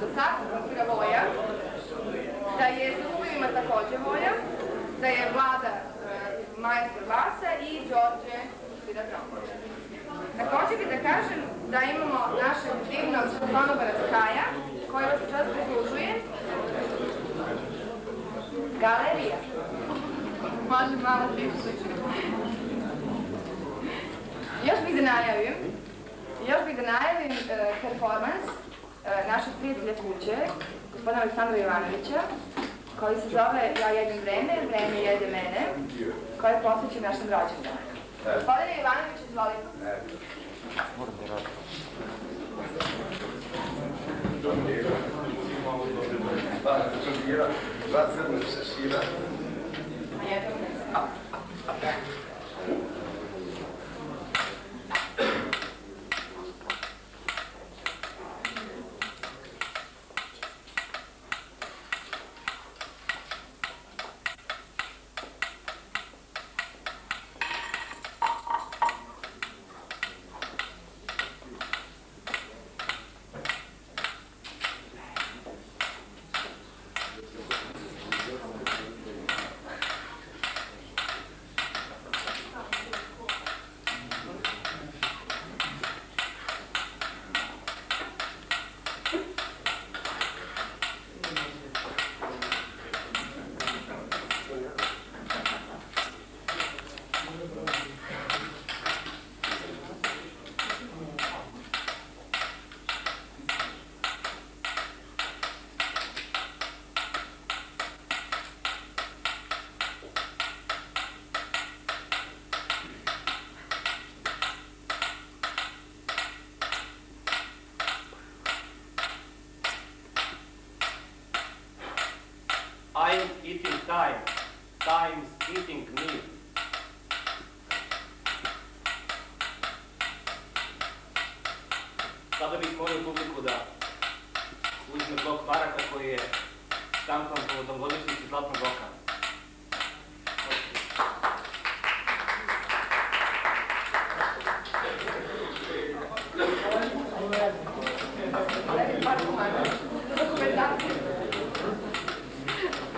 do sad profila Voja, da je sa umevima takođe Voja, da je Vlada majstor basa i Đorđe svira trombon. Takođe bih da kažem da imamo našeg divnog konobara Skaja, koji vas čas prislužuje. Galerija. Može malo tiše. Još bih da najavim performans našeg prijatelja kuće, gospodina Aleksandra Jovanovića, koji se zove Ja jedem vreme, vreme jede mene, koji je posvećen našem rođendanu. Gospodine Jovanović, izvolite. Dva crna šešira. I'm eating time. Time's eating me. Sada bih molio publiku da uzme blok Baraka koji je štampan povodom godišnjice Zlatnog oka.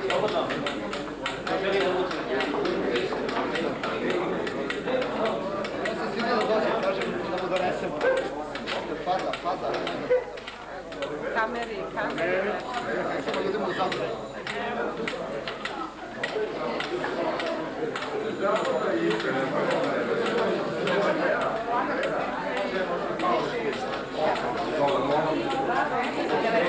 Slobodno. Ne želi da uzme. Ja se svi da dođe, kažem da mu donesemo. Pada. Kameri. Samo idemo zapre. Hvala.